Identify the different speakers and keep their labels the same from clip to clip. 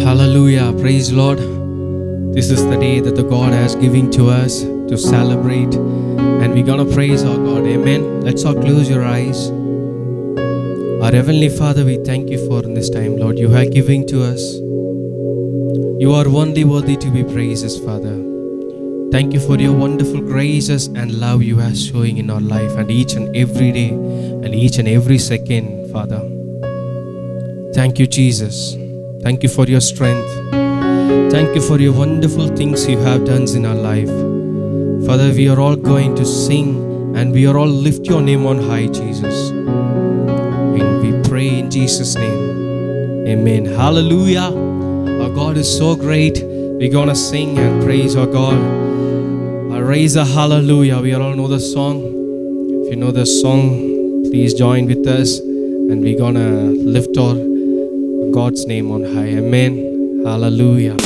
Speaker 1: Hallelujah. Praise Lord. This is the day that the God has given to us to celebrate. And we're going to praise our God. Amen. Let's all close your eyes. Our Heavenly Father, we thank you for in this time, Lord. You are giving to us. You are only worthy to be praised, Father. Thank you for your wonderful graces and love you are showing in our life and each and every day and each and every second, Father. Thank you, Jesus. Thank you for your strength. Thank you for your wonderful things you have done in our life. Father, we are all going to sing and we are all lift your name on high, Jesus. And we pray in Jesus' name. Amen. Hallelujah. Our God is so great. We're going to sing and praise our God. Raise a hallelujah. We all know the song. If you know the song, please join with us. And we're going to lift our God's name on high. Amen. Hallelujah.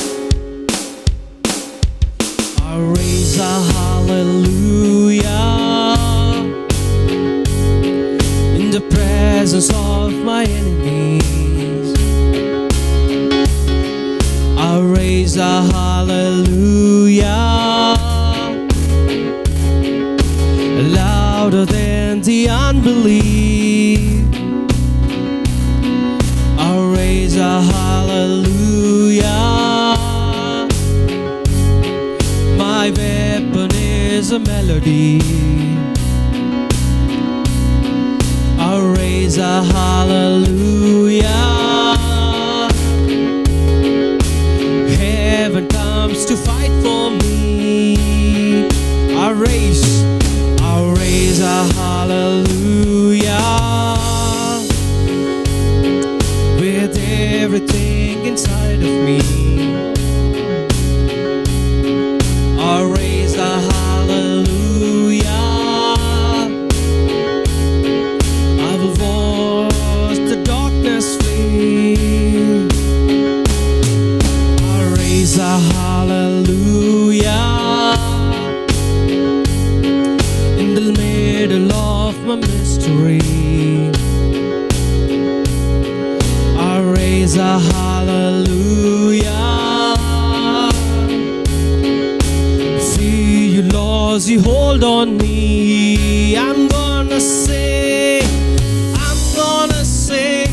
Speaker 1: I raise a hallelujah in the presence of my enemies. I raise a hallelujah louder than the unbelief. I raise a hallelujah. My weapon is a melody. I raise a hallelujah. Heaven comes to fight for me. I raise a hallelujah with everything inside of me. I raise a hallelujah. I will watch the darkness flee. I raise a hallelujah in the middle of my mystery. I raise a hallelujah. See you, Lord, you hold on me. I'm gonna sing, I'm gonna sing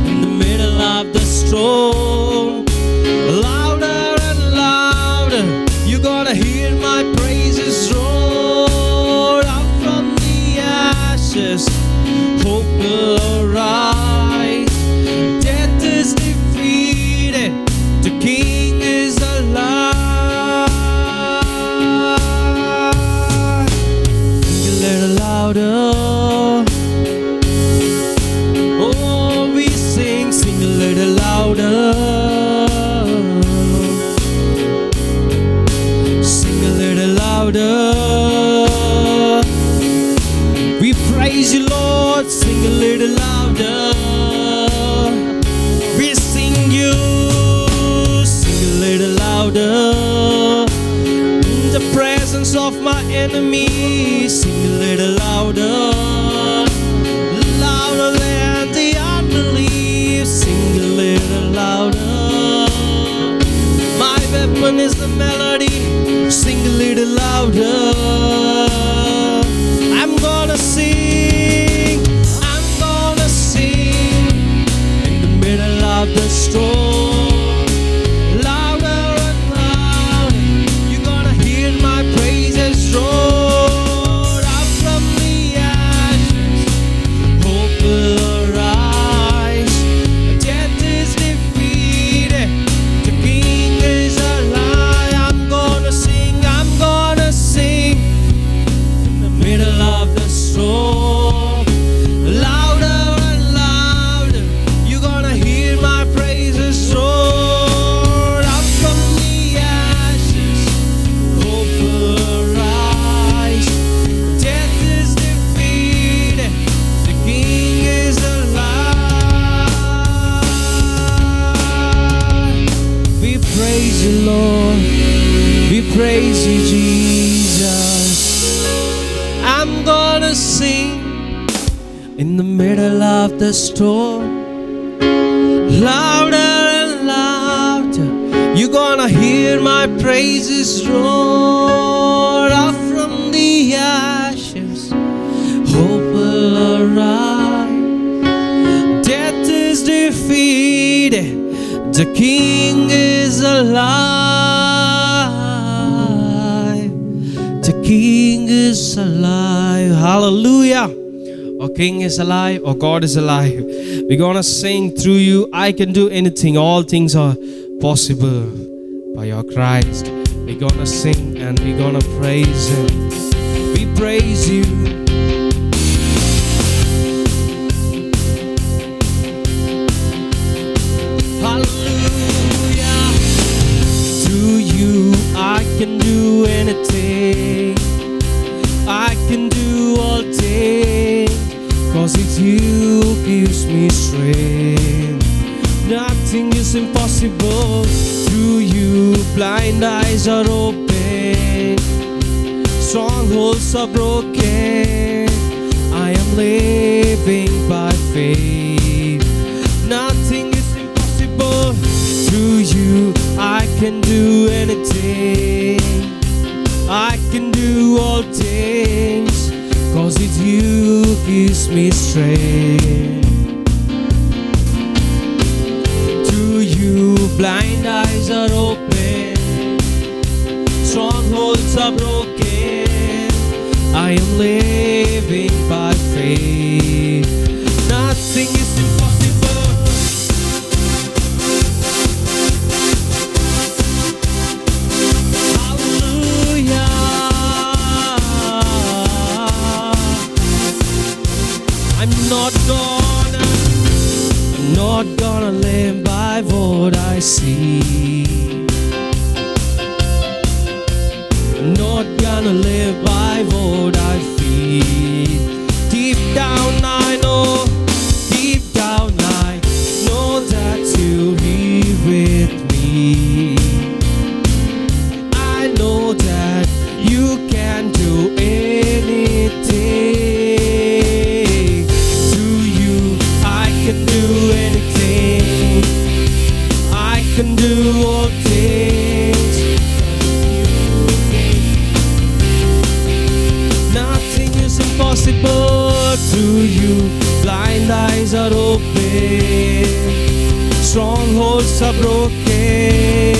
Speaker 1: in the middle of the storm. Louder and louder, you're gonna hear my praises roar out from the ashes. Hope will arise. Death is defeated. The King is alive. Sing a little louder. Oh, we sing a little louder. Sing a little louder. We praise you, Lord. Sing a little louder. We sing you. Sing a little louder. In the presence of my enemies. Sing a little louder. Louder than the unbelief. Sing a little louder. My weapon is the melody. Sing a little louder. I'm gonna sing. I'm gonna sing in the middle of the storm. Louder and louder, you're gonna hear my praises roar out from the ashes. Hope will arise. Death is defeated. The King is alive. I'm gonna sing. I'm gonna sing in the middle of the storm. Louder and louder, you're gonna hear my praises roar out from the ashes. Hope will rise. Death is defeated. The King is alive. We praise you, Lord. We praise you, Jesus. I'm gonna sing in the middle of the storm, louder and louder. Hear my praises roar up from the ashes. Hope will arise. Death is defeated. The King is alive. The King is alive. Hallelujah. Our King is alive. Our God is alive. We're gonna sing through you. I can do anything. All things are possible by your Christ. We're gonna sing and we're gonna praise Him. We praise you. Hallelujah. Through you I can do anything. I can do all things, 'cause it's you who gives me strength. Nothing is impossible. Through you blind eyes are open, strongholds are broken. I am living by faith. Nothing is impossible. Through you I can do anything. I can do all things, 'cause it's you who gives me strength. To you blind eyes are open, strongholds are broken. I am living by faith. Nothing is impossible. I'm not gonna live by what I see. I'm not gonna live by what I feel. Deep down I know that you're here with me. I know that you can do anything. Through you I can do anything. I can do all things. Nothing is impossible. Through you blind eyes are open, strongholds are broken.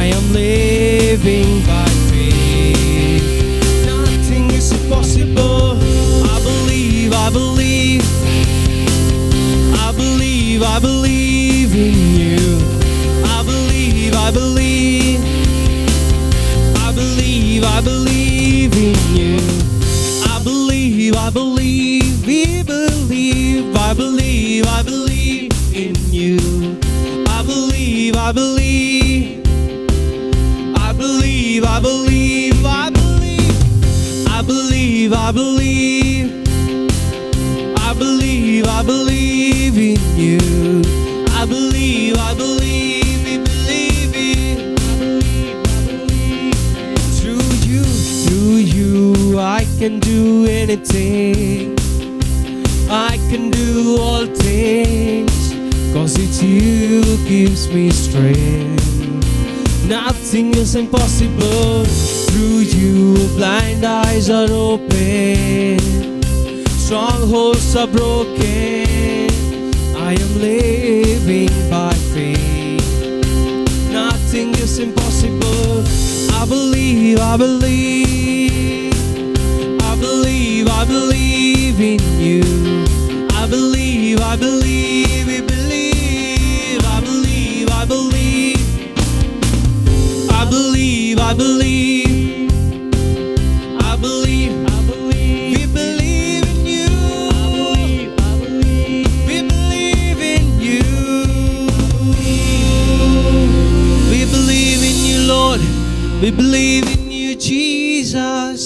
Speaker 1: I am living by faith. Nothing is impossible. I believe, I believe, I believe, I believe in you. I believe, I believe, I believe, I believe in you. I believe, I believe, we believe, I believe, I believe in you. I believe, I believe, I believe, I believe, I believe, I believe, I believe, I believe, I believe in you. I believe, I believe, we believe it. I believe. Through you, I can do anything. I can do all things, 'cause it's you who gives me strength. Nothing is impossible. Through you blind eyes are open, strongholds are broken. I am living by faith. Nothing is impossible. I believe, I believe, I believe, I believe in you. I believe, I believe, we believe. I believe, I believe, I believe, I believe, I believe, I believe, we believe in you. I believe, we believe in you. We believe in you, Lord. We believe in you, Jesus.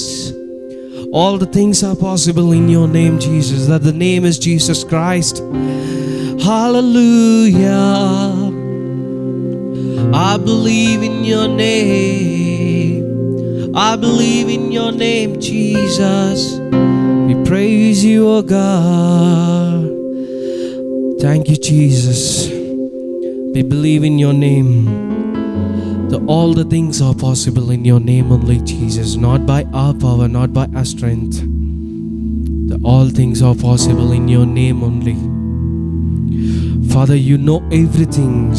Speaker 1: All the things are possible in your name, Jesus. That the name is Jesus Christ. Hallelujah. I believe in your name. I believe in your name, Jesus. We praise you, oh God. Thank you, Jesus. We believe in your name. all the things are possible in your name only, Jesus. Not by our power, not by our strength. All things are possible in your name only. Father, you know everything.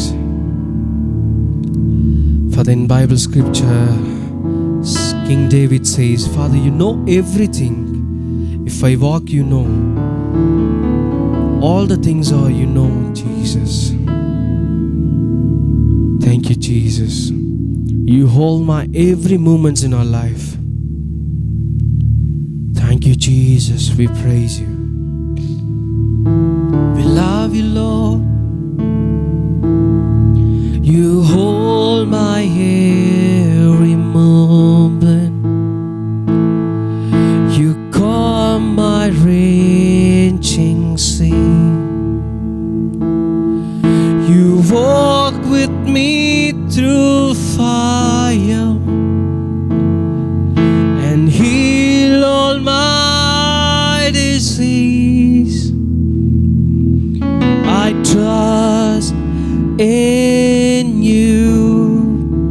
Speaker 1: Father, in Bible scripture, King David says, Father, you know everything. If I walk, you know. All the things are, you know, Jesus. Thank you, Jesus. You hold my every moment in our life. Thank you, Jesus. We praise you. We love you, Lord. You hold my every moment. You calm my raging sea. You walk with me through fire and heal all my disease. I trust in you.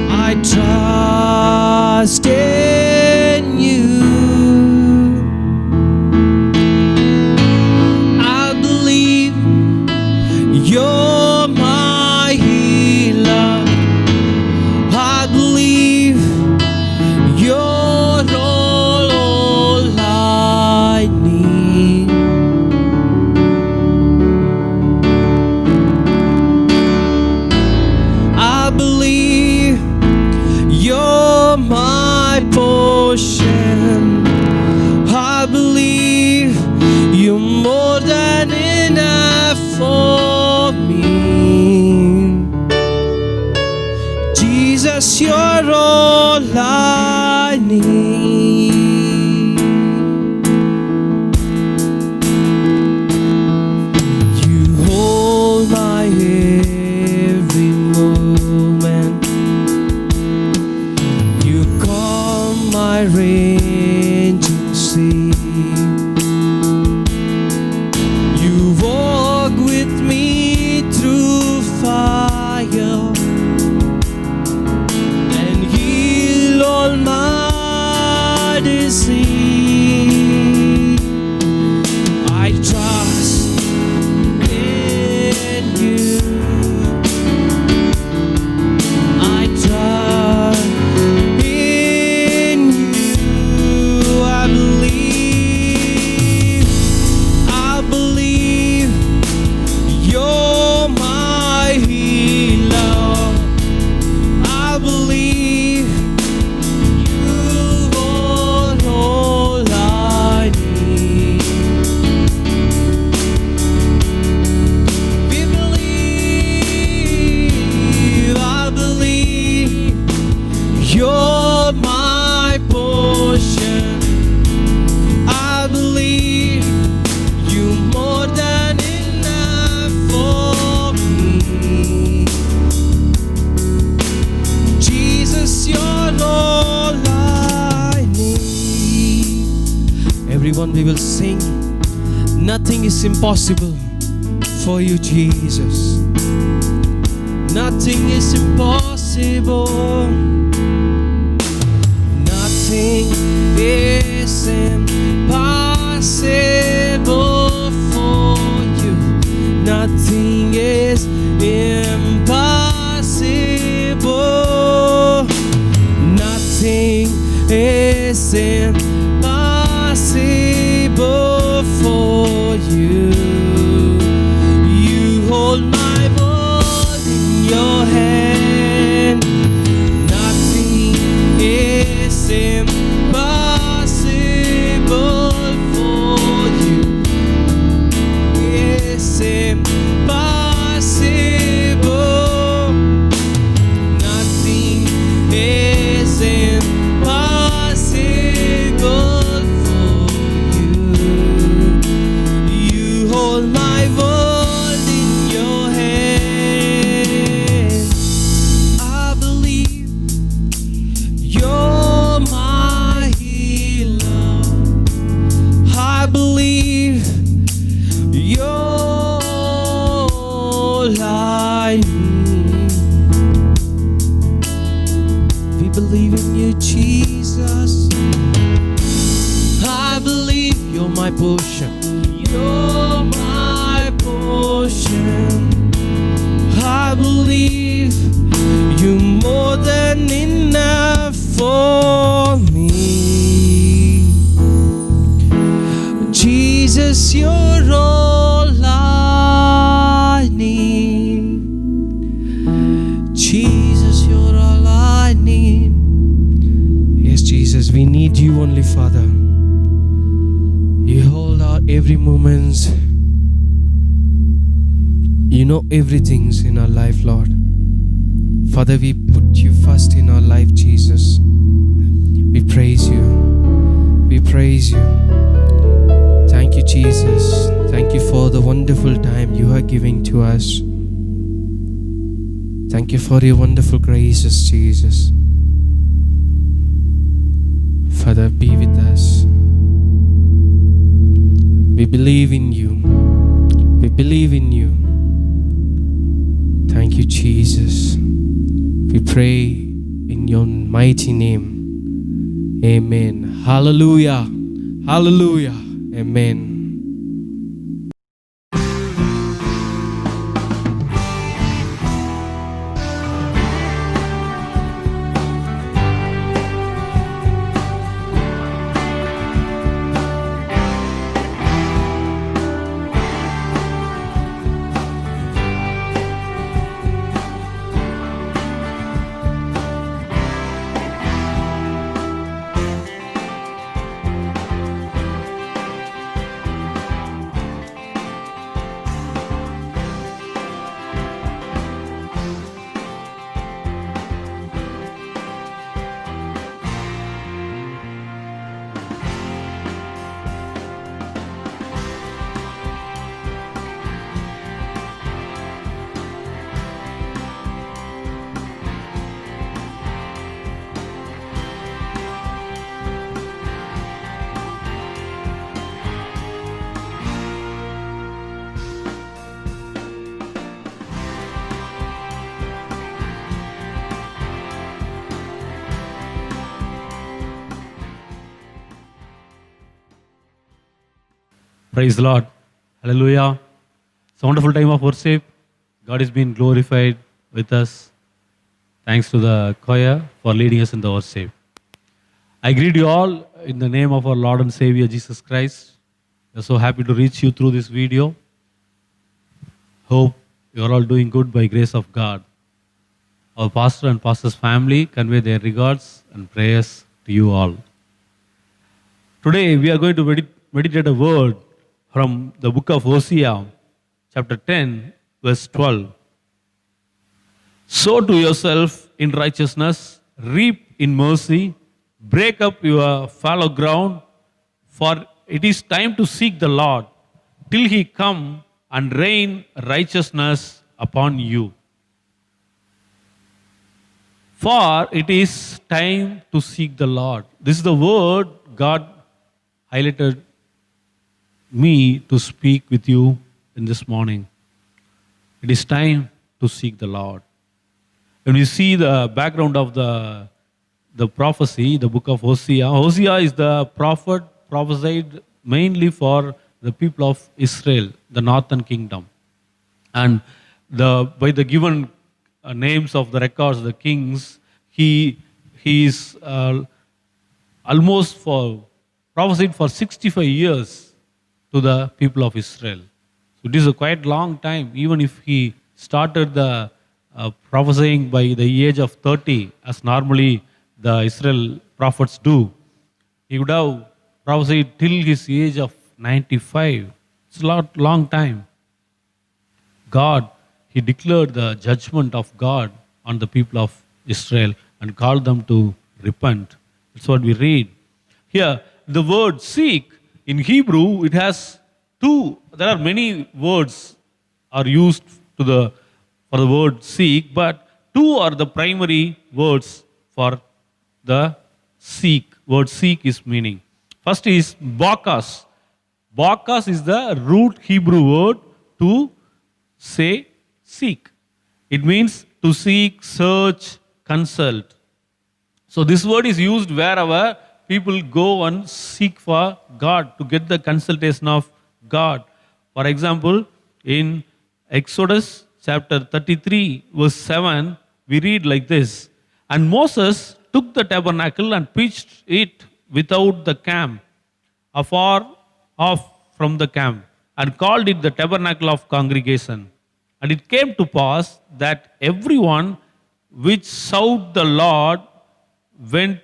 Speaker 1: I trust in you. I believe you're my healer. I believe you're all I need. I believe you're my portion. I believe you're more than enough for me. Jesus, you're all I need. You hold my every moment. You calm my raging sea. You walk with me through fire and heal all my disease. I trust in you. I trust in you. I believe you're my healer. I believe you are all I need. We believe, I believe you're my portion. I believe you more than enough for me. Jesus, you're all I need. Everyone, we will sing. Nothing is impossible for you, Jesus. Nothing is impossible. Nothing is impossible for you. Nothing is impossible. Nothing is impossible for you. You hold my world in your hand. Nothing is impossible for you. It's impossible. Nothing is impossible for you. You hold my world in your hand. I believe you're my healer. I believe you're all I need. You know everything's in our life, Lord. Father, we put you first in our life, Jesus. We praise you. We praise you. Thank you, Jesus. Thank you for the wonderful time you are giving to us. Thank you for your wonderful graces, Jesus. Father, be with us. We believe in you. We believe in you. Thank you, Jesus. We pray in your mighty name. Amen. Hallelujah. Hallelujah. Amen.
Speaker 2: Praise the Lord. Hallelujah. It's a wonderful time of worship. God is being glorified with us. Thanks to the choir for leading us in the worship. I greet you all in the name of our Lord and Savior Jesus Christ. We are so happy to reach you through this video. Hope you are all doing good by grace of God. Our pastor and pastor's family convey their regards and prayers to you all. Today we are going to meditate a word from the book of Hosea, chapter 10, verse 12. Sow to yourself in righteousness, reap in mercy, break up your fallow ground, for it is time to seek the Lord till he come and rain righteousness upon you. For it is time to seek the Lord. This is the word God highlighted me to speak with you in this morning. It is time to seek the Lord. When we see the background of the prophecy, the book of Hosea, Hosea is the prophet prophesied mainly for the people of Israel, the northern kingdom. And by the given names of the records, the kings, he is almost prophesied for 65 years to the people of Israel. So it is a quite long time, even if he started the prophesying by the age of 30, as normally the Israel prophets do. He would have prophesied till his age of 95. It's a long time. God, he declared the judgment of God on the people of Israel and called them to repent. That's what we read. Here, the word seek, in Hebrew, it has two, there are many words are used for the word seek, but two are the primary words for the seek. Word seek is meaning. First is bakas. Bakas is the root Hebrew word to say seek. It means to seek, search, consult. So this word is used wherever people go and seek for God, to get the consultation of God. For example, in Exodus chapter 33, verse 7, we read like this: And Moses took the tabernacle and pitched it without the camp, afar off from the camp, and called it the tabernacle of congregation. And it came to pass that everyone which sought the Lord went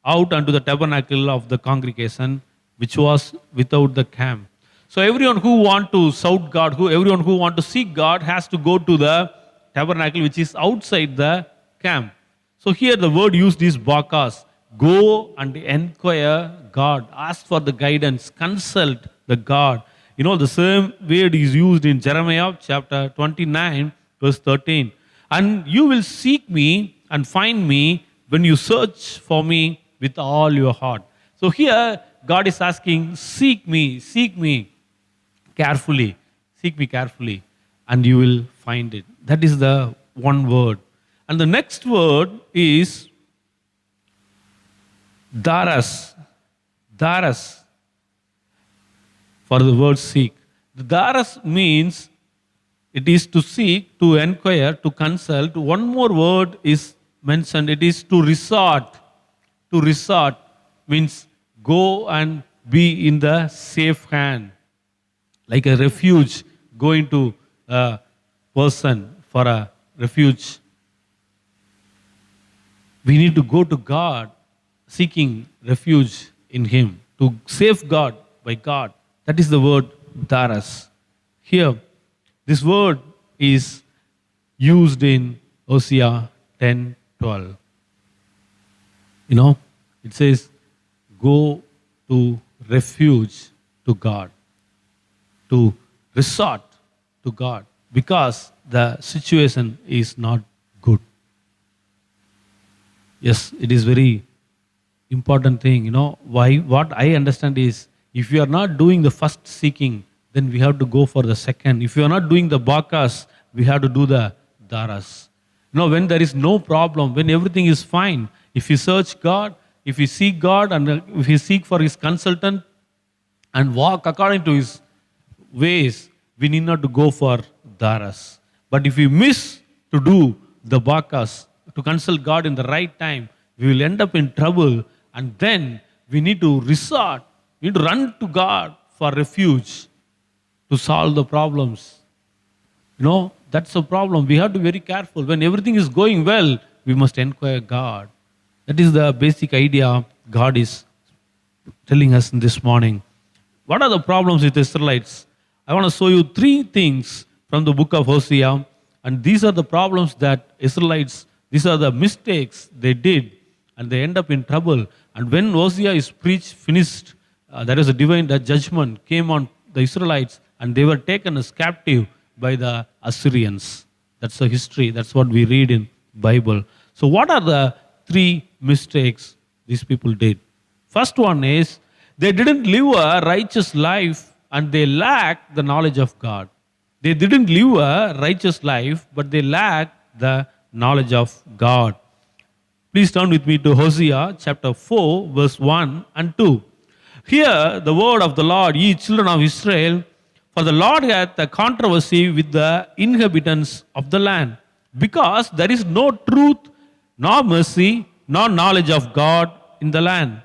Speaker 2: out unto the tabernacle of the congregation, which was without the camp. So everyone who want to shout God, everyone who want to seek God has to go to the tabernacle which is outside the camp. So here the word used is bakas. Go and inquire God. Ask for the guidance. Consult the God. You know, the same word is used in Jeremiah chapter 29, verse 13. And you will seek me and find me when you search for me with all your heart. So here God is asking, seek me carefully. Seek me carefully, and you will find it. That is the one word. And the next word is daras. Daras. For the word seek. The daras means it is to seek, to inquire, to consult. One more word is mentioned. It is to resort. To resort means go and be in the safe hand. Like a refuge, going to a person for a refuge. We need to go to God seeking refuge in Him, to safeguard by God. That is the word daras. Here, this word is used in Hosea 10:12. You know, it says, go to refuge to God, to resort to God, because the situation is not good. Yes, it is very important thing. You know, why? What I understand is, if you are not doing the first seeking, then we have to go for the second. If you are not doing the bakas, we have to do the daras. You know, when there is no problem, when everything is fine, if you search God, if you seek God, and if you seek for His consultant and walk according to His ways, we need not to go for daras. But if we miss to do the bakas, to consult God in the right time, we will end up in trouble, and then we need to resort, we need to run to God for refuge to solve the problems. You know, that's a problem. We have to be very careful. When everything is going well, we must inquire God. That is the basic idea God is telling us in this morning. What are the problems with Israelites? I want to show you three things from the book of Hosea, and these are the problems that Israelites, these are the mistakes they did, and they end up in trouble. And when Hosea is finished, there is a divine judgment came on the Israelites, and they were taken as captive by the Assyrians. That's the history. That's what we read in Bible. So what are the three mistakes these people did? First one is, they didn't live a righteous life, and they lacked the knowledge of God. They didn't live a righteous life, but they lacked the knowledge of God. Please turn with me to Hosea chapter 4, verse 1 and 2. Hear the word of the Lord, ye children of Israel, for the Lord hath a controversy with the inhabitants of the land, because there is no truth, nor mercy, nor knowledge of God in the land.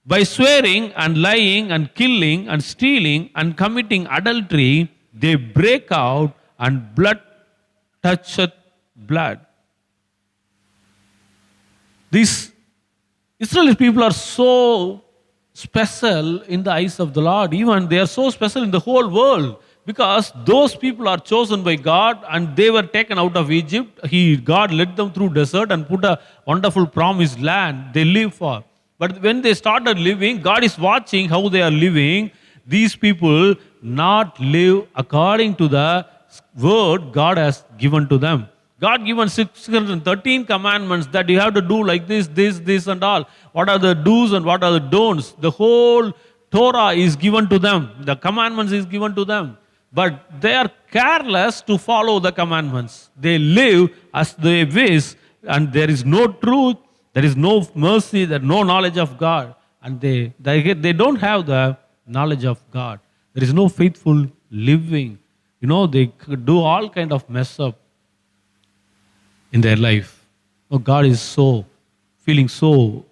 Speaker 2: By swearing and lying and killing and stealing and committing adultery, they break out, and blood toucheth blood. These Israeli people are so special in the eyes of the Lord. Even they are so special in the whole world, because those people are chosen by God, and they were taken out of Egypt. God led them through desert and put a wonderful promised land they live for. But when they started living, God is watching how they are living. These people not live according to the word God has given to them. God given 613 commandments that you have to do like this and all. What are the do's and what are the don'ts? The whole Torah is given to them. The commandments is given to them. But they are careless to follow the commandments. They live as they wish, and there is no truth, there is no mercy, there is no knowledge of God. And they don't have the knowledge of God. There is no faithful living. You know, they do all kind of mess up in their life. Oh, God is feeling so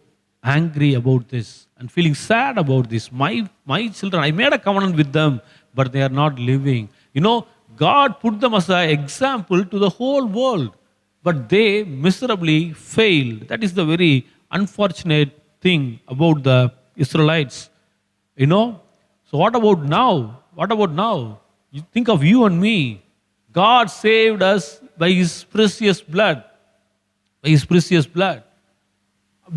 Speaker 2: angry about this and feeling sad about this. My children, I made a covenant with them, but they are not living. You know, God put them as an example to the whole world, but they miserably failed. That is the very unfortunate thing about the Israelites. You know, so what about now? What about now? You think of you and me. God saved us by His precious blood. By His precious blood.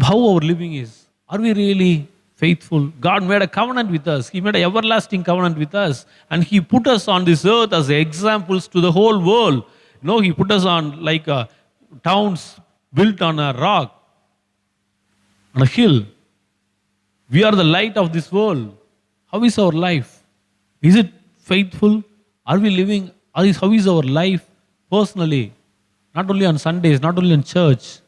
Speaker 2: How our living is. Are we really faithful? God made a covenant with us. He made an everlasting covenant with us. And He put us on this earth as examples to the whole world. He put us on like towns built on a rock, on a hill. We are the light of this world. How is our life? Is it faithful? Are we living? How is our life personally? Not only on Sundays, not only in church.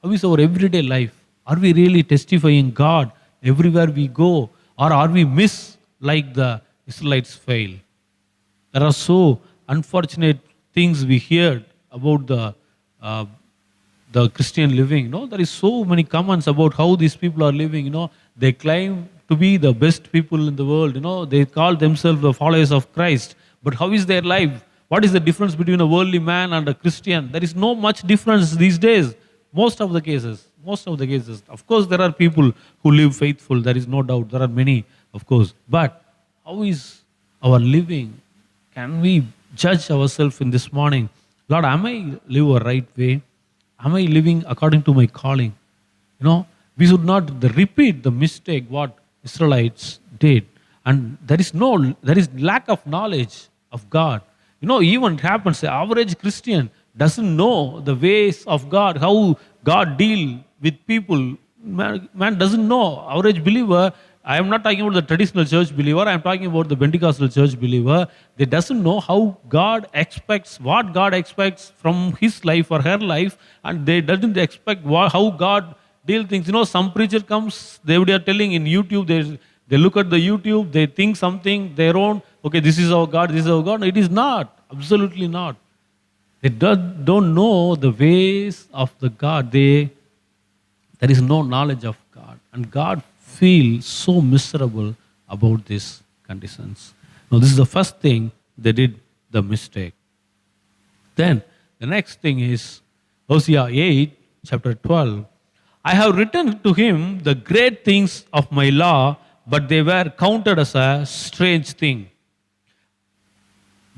Speaker 2: How is our everyday life? Are we really testifying God everywhere we go? Or are we miss like the Israelites fail? There are so unfortunate things we heard about the Christian living. There is so many comments about how these people are living. They claim to be the best people in the world. They call themselves the followers of Christ. But how is their life? What is the difference between a worldly man and a Christian? There is no much difference these days. Most of the cases. Of course, there are people who live faithful. There is no doubt. There are many, of course. But how is our living? Can we judge ourselves in this morning? Lord, am I live a right way? Am I living according to my calling? We should not repeat the mistake what Israelites did. And there is lack of knowledge of God. Even it happens, the average Christian doesn't know the ways of God, how God deal with people. Man doesn't know. Average believer, I am not talking about the traditional church believer, I am talking about the Pentecostal church believer. They doesn't know how God expects, what God expects from his life or her life, and they doesn't expect how God deal things. Some preacher comes, they are telling in YouTube, they look at the YouTube, they think something their own, okay, this is our God, this is our God. It is not, absolutely not. They don't know the ways of the God. There is no knowledge of God. And God feels so miserable about these conditions. Now, this is the first thing they did the mistake. Then, the next thing is Hosea 8, chapter 12. I have written to him the great things of my law, but they were counted as a strange thing.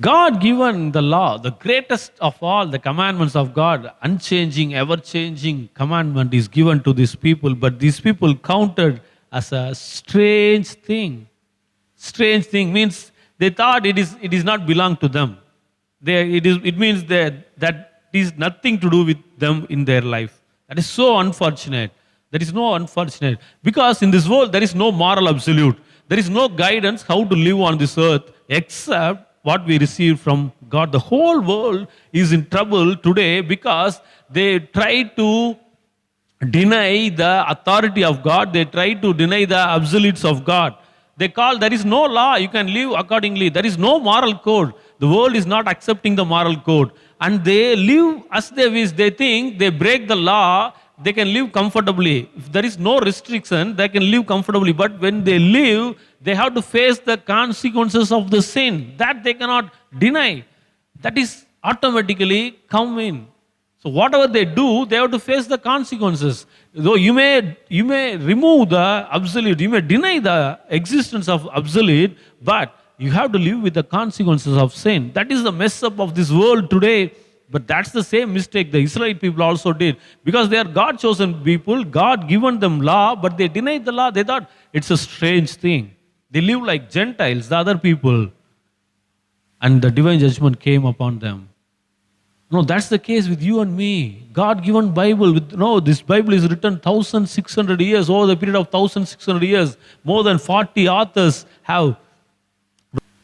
Speaker 2: God given the law, the greatest of all the commandments of God, unchanging, ever-changing commandment is given to these people, but these people counted as a strange thing. Strange thing means they thought it is not belong to them. It means that is nothing to do with them in their life. That is so unfortunate. That is no unfortunate. Because in this world there is no moral absolute. There is no guidance how to live on this earth except what we receive from God. The whole world is in trouble today because they try to deny the authority of God. They try to deny the absolutes of God. They call there is no law, you can live accordingly. There is no moral code. The world is not accepting the moral code. And they live as they wish. They think they break the law, they can live comfortably. If there is no restriction, they can live comfortably. But when they live, they have to face the consequences of the sin. That they cannot deny. That is automatically come in. So whatever they do, they have to face the consequences. Though you may remove the absolute, you may deny the existence of absolute, but you have to live with the consequences of sin. That is the mess up of this world today. But that's the same mistake the Israelite people also did. Because they are God-chosen people, God given them law, but they denied the law. They thought it's a strange thing. They live like Gentiles, the other people. And the divine judgment came upon them. No, that's the case with you and me. God-given Bible. This Bible is written 1,600 years, over the period of 1,600 years. More than 40 authors have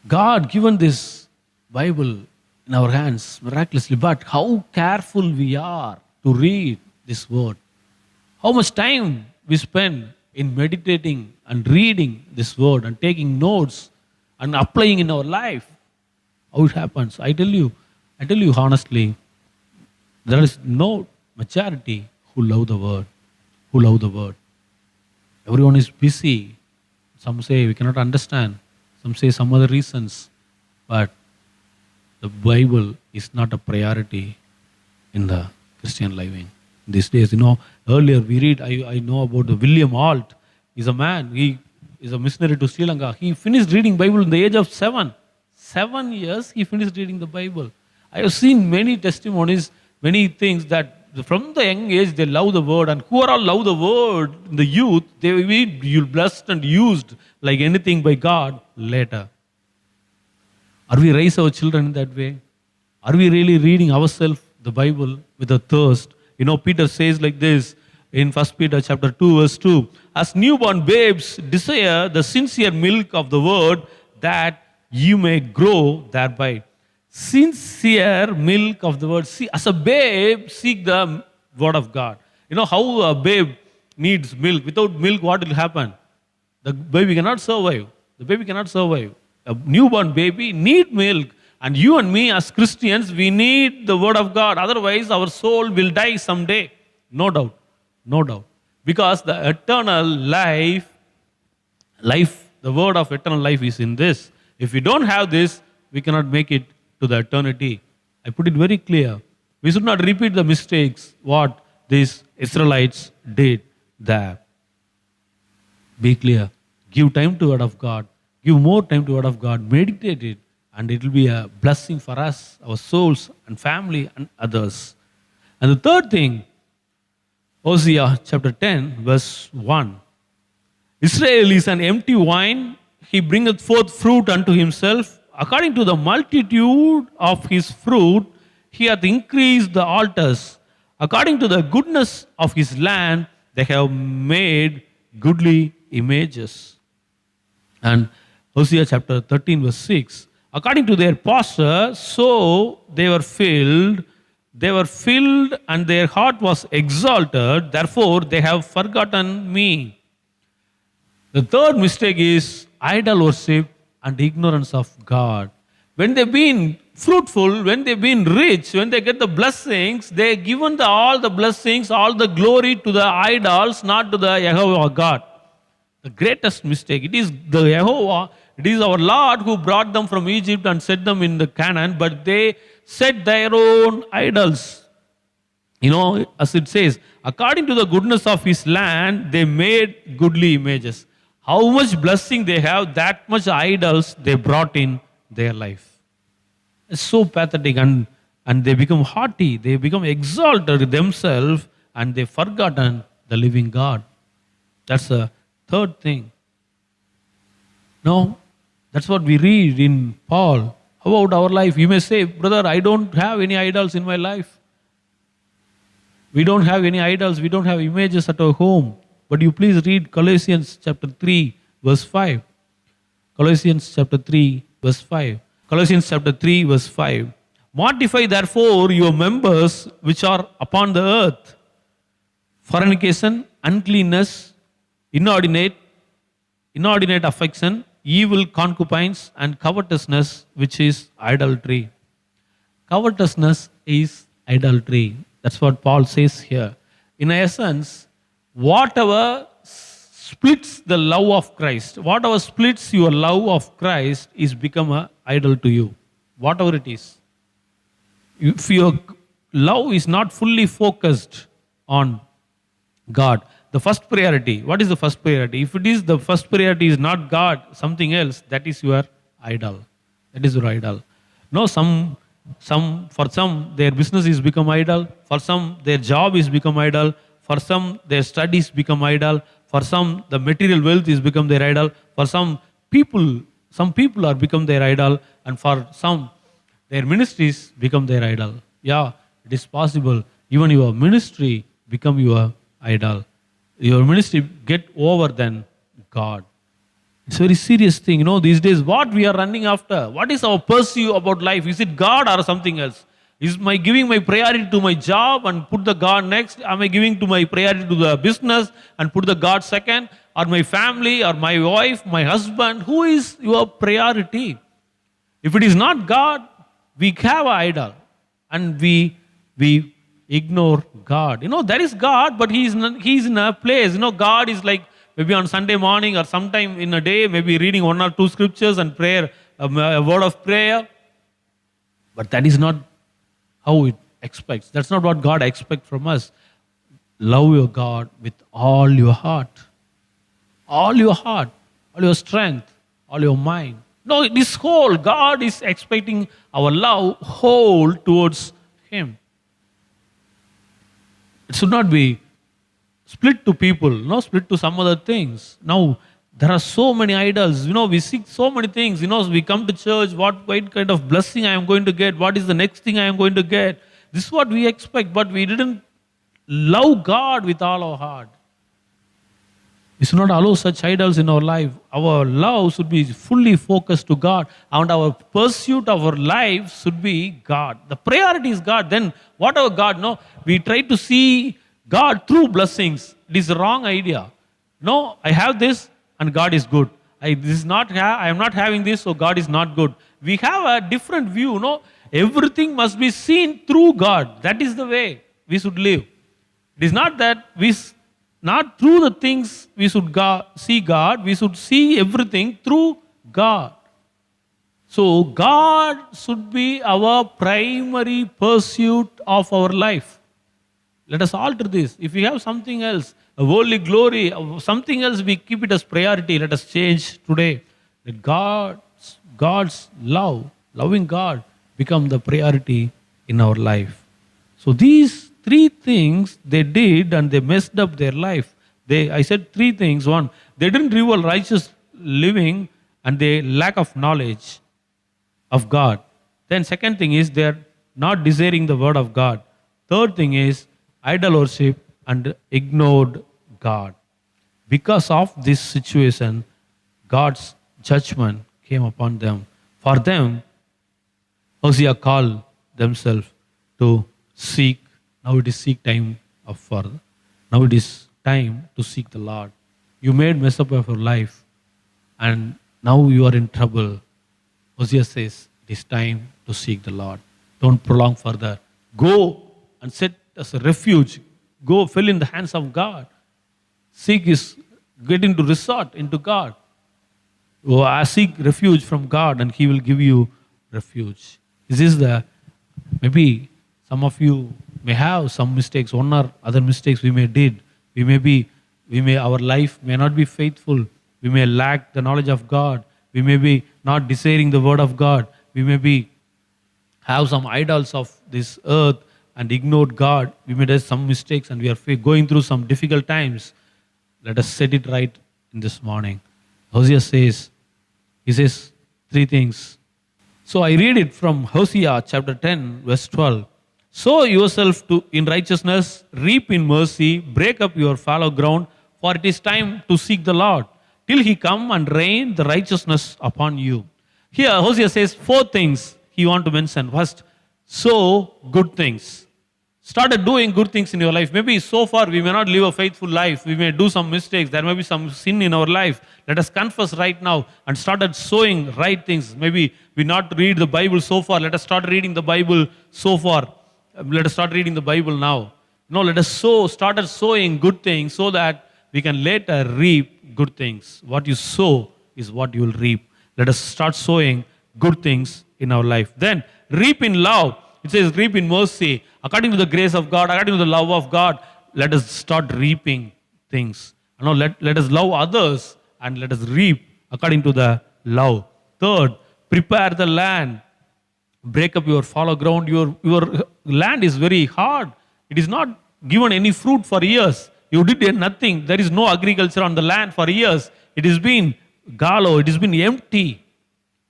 Speaker 2: God given this Bible in our hands miraculously. But how careful we are to read this word. How much time we spend in meditating and reading this word and taking notes and applying in our life. How it happens. I tell you honestly, there is no majority who love the word. Everyone is busy. Some say we cannot understand. Some say some other reasons. But the Bible is not a priority in the Christian living these days. Earlier we read, I know about the William Alt. He's a man. He is a missionary to Sri Lanka. He finished reading Bible in the age of 7. 7 years he finished reading the Bible. I have seen many testimonies, many things that from the young age they love the word, and who are all love the word in the youth, they will be blessed and used like anything by God later. Are we raise our children in that way? Are we really reading ourselves the Bible with a thirst? You know, Peter says like this in 1 Peter chapter 2, verse 2. As newborn babes desire the sincere milk of the word, that you may grow thereby. Sincere milk of the word. See, as a babe, seek the word of God. You know how a babe needs milk. Without milk, what will happen? The baby cannot survive. The baby cannot survive. A newborn baby need milk. And you and me as Christians, we need the word of God. Otherwise, our soul will die someday. No doubt. No doubt. Because the eternal life, the word of eternal life is in this. If we don't have this, we cannot make it to the eternity. I put it very clear. We should not repeat the mistakes what these Israelites did there. Be clear. Give time to word of God. Give more time to word of God. Meditate it. And it will be a blessing for us, our souls and family and others. And the third thing, Hosea chapter 10, verse 1. Israel is an empty vine. He bringeth forth fruit unto himself. According to the multitude of his fruit, he hath increased the altars. According to the goodness of his land, they have made goodly images. And Hosea chapter 13, verse 6. According to their posture, so they were filled. They were filled, and their heart was exalted. Therefore, they have forgotten me. The third mistake is idol worship and ignorance of God. When they've been fruitful, when they've been rich, when they get the blessings, they're given all the blessings, all the glory to the idols, not to the Jehovah God. The greatest mistake. It is the Jehovah, it is our Lord who brought them from Egypt and set them in the Canaan, but they set their own idols. You know, as it says, according to the goodness of his land, they made goodly images. How much blessing they have, that much idols they brought in their life. It's so pathetic, and they become haughty, they become exalted themselves, and they've forgotten the living God. That's the third thing. No, that's what we read in Paul. How about our life? You may say, brother, I don't have any idols in my life. We don't have any idols, we don't have images at our home. But you please read Colossians chapter 3, verse 5. Colossians chapter 3, verse 5. Colossians chapter 3, verse 5. Mortify therefore your members which are upon the earth: fornication, uncleanness, inordinate affection, evil concubines, and covetousness, which is idolatry. Covetousness is idolatry. That's what Paul says here. In essence, whatever splits the love of Christ, whatever splits your love of Christ is become an idol to you. Whatever it is. If your love is not fully focused on God, the first priority, what is the first priority? If it is the first priority is not God, something else, that is your idol. That is your idol. No, for some, their business is become idol. For some, their job is become idol. For some, their studies become idol. For some, the material wealth is become their idol. For some people are become their idol. And for some, their ministries become their idol. Yeah, it is possible. Even your ministry become your idol. Your ministry get over than God. It's a very serious thing. You know, these days, what we are running after? What is our pursuit about life? Is it God or something else? Is my giving my priority to my job and put the God next? Am I giving to my priority to the business and put the God second? Or my family or my wife, my husband? Who is your priority? If it is not God, we have an idol and we ignore God. You know, there is God, but He's in a place. You know, God is like maybe on Sunday morning or sometime in a day, maybe reading 1 or 2 scriptures and prayer, a word of prayer. But that is not how it expects. That's not what God expects from us. Love your God with all your heart. All your heart. all your strength, all your mind. No, this whole, God is expecting our love whole towards Him. It should not be split to people, no split to some other things. Now, there are so many idols. We seek so many things. We come to church, what kind of blessing I am going to get? What is the next thing I am going to get? This is what we expect, but we didn't love God with all our heart. We should not allow such idols in our life. Our love should be fully focused to God, and our pursuit of our life should be God. The priority is God. Then whatever God, no, we try to see God through blessings. It is a wrong idea. No, I have this and God is good. I am not having this, so God is not good. We have a different view. No, everything must be seen through God. That is the way we should live. It is not that not through the things we should see God. We should see everything through God. So God should be our primary pursuit of our life. Let us alter this. If we have something else, a worldly glory, something else, we keep it as priority. Let us change today. Let God's love, loving God, become the priority in our life. So these three things they did and they messed up their life. I said three things. One, they didn't reveal righteous living and they lack of knowledge of God. Then second thing is they're not desiring the word of God. Third thing is idol worship and ignored God. Because of this situation, God's judgment came upon them. For them, Hosea called themselves to seek. Now it is seek time of further. Now it is time to seek the Lord. You made mess up of your life and now you are in trouble. Hosea says, it is time to seek the Lord. Don't prolong further. Go and set as a refuge. Go fill in the hands of God. Seek is getting to resort into God. Seek refuge from God and He will give you refuge. This is maybe some of you may have some mistakes, one or other mistakes we may did. Our life may not be faithful. We may lack the knowledge of God. We may be not desiring the word of God. We may have some idols of this earth and ignored God. We may do some mistakes and we are going through some difficult times. Let us set it right in this morning. Hosea says, he says three things. So I read it from Hosea chapter 10, verse 12. Sow yourself in righteousness, reap in mercy, break up your fallow ground, for it is time to seek the Lord, till He come and rain the righteousness upon you. Here Hosea says four things he want to mention. First, sow good things. Started doing good things in your life. Maybe so far we may not live a faithful life. We may do some mistakes. There may be some sin in our life. Let us confess right now and started sowing right things. Maybe we not read the Bible so far. Let us start reading the Bible so far. Let us start reading the Bible now. No, let us started sowing good things so that we can later reap good things. What you sow is what you will reap. Let us start sowing good things in our life. Then reap in love. It says reap in mercy. According to the grace of God, according to the love of God, let us start reaping things. No, let us love others and let us reap according to the love. Third, prepare the land. Break up your fallow ground. Your land is very hard. It is not given any fruit for years. You did nothing. There is no agriculture on the land for years. It has been gallow. It has been empty.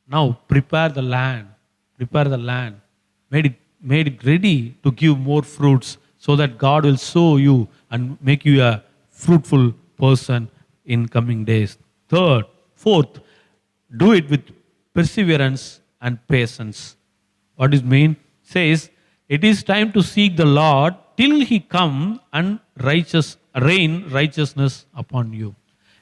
Speaker 2: Now prepare the land. Prepare the land. Made it ready to give more fruits so that God will sow you and make you a fruitful person in coming days. Fourth, do it with perseverance and patience. What does it mean? Says, it is time to seek the Lord till He come and rain righteousness upon you.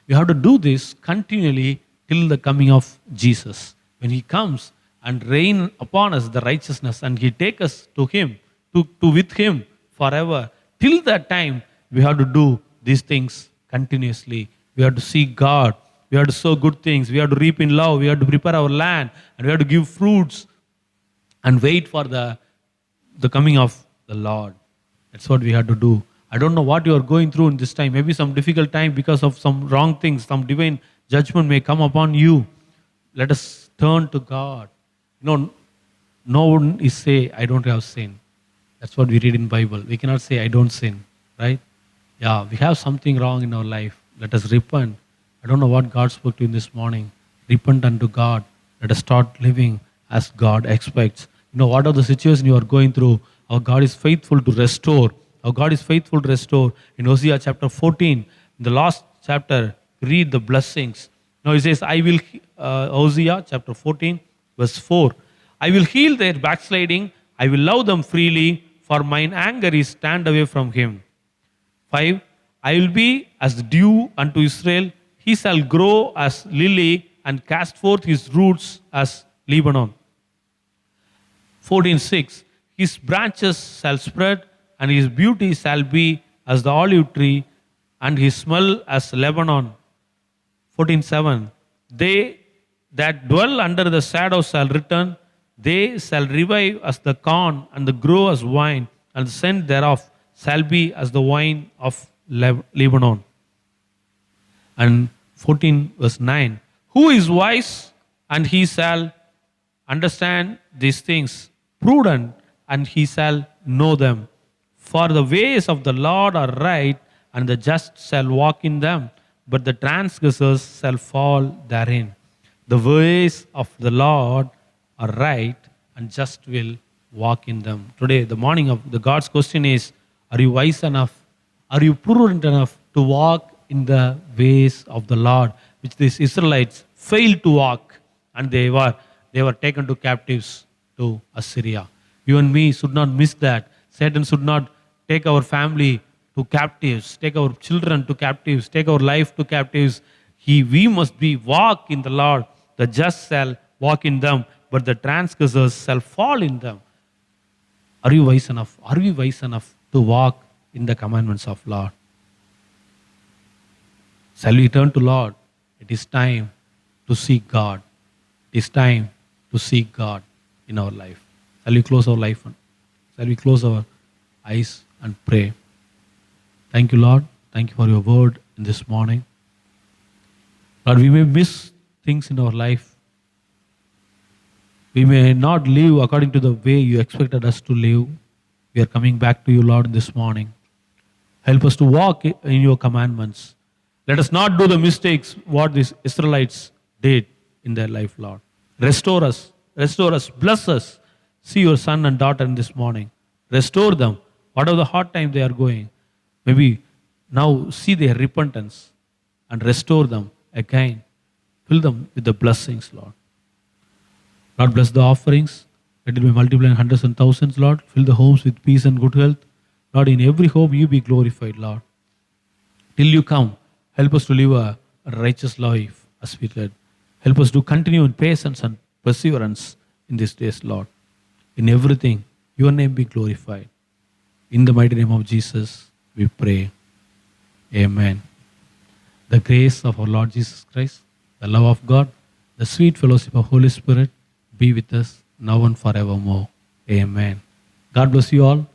Speaker 2: You have to do this continually till the coming of Jesus. When He comes and rain upon us the righteousness and He take us to Him, to with Him forever. Till that time, we have to do these things continuously. We have to seek God. We have to sow good things. We have to reap in love. We have to prepare our land. And we have to give fruits and wait for the coming of the Lord. That's what we have to do. I don't know what you are going through in this time. Maybe some difficult time because of some wrong things, some judgment may come upon you. Let us turn to God. No one is say, I don't have sin. That's what we read in Bible. We cannot say, I don't sin, right? Yeah, we have something wrong in our life. Let us repent. I don't know what God spoke to you this morning. Repent unto God. Let us start living as God expects. What are the situations you are going through? Our God is faithful to restore. Our God is faithful to restore. In Hosea chapter 14, in the last chapter, read the blessings. Now he says, I will, Hosea chapter 14, verse 4, I will heal their backsliding. I will love them freely, for mine anger is stand away from him. 5, I will be as dew unto Israel. He shall grow as lily and cast forth his roots as Lebanon. 14:6, his branches shall spread, and his beauty shall be as the olive tree, and his smell as Lebanon. 14:7, they that dwell under the shadow shall return. They shall revive as the corn, and the grow as wine, and the scent thereof shall be as the wine of Lebanon. And 14 verse 9, who is wise, and he shall understand these things, prudent, and he shall know them. For the ways of the Lord are right, and the just shall walk in them, but the transgressors shall fall therein. The ways of the Lord are right, and just will walk in them. Today, the morning of the God's question is, are you wise enough? Are you prudent enough to walk in the ways of the Lord, which these Israelites failed to walk, and they were taken to captives to Assyria. You and me should not miss that. Satan should not take our family to captives, take our children to captives, take our life to captives. We must be walk in the Lord. The just shall walk in them, but the transgressors shall fall in them. Are you wise enough? Are we wise enough to walk in the commandments of Lord? Shall we turn to Lord? It is time to seek God. It is time to seek God in our life. Shall we close our life? Shall we close our eyes and pray? Thank you, Lord. Thank you for your word in this morning. Lord, we may miss things in our life. We may not live according to the way you expected us to live. We are coming back to you, Lord, this morning. Help us to walk in your commandments. Let us not do the mistakes what these Israelites did in their life, Lord. Restore us, bless us. See your son and daughter in this morning. Restore them. Whatever the hard time they are going, maybe now see their repentance and restore them again. Fill them with the blessings, Lord. Lord, bless the offerings. Let it be multiplied in hundreds and thousands, Lord. Fill the homes with peace and good health. Lord, in every home you be glorified, Lord. Till you come, help us to live a righteous life as we read. Help us to continue in patience and perseverance in these days, Lord. In everything, your name be glorified. In the mighty name of Jesus, we pray. Amen. The grace of our Lord Jesus Christ, the love of God, the sweet fellowship of Holy Spirit be with us now and forevermore. Amen. God bless you all.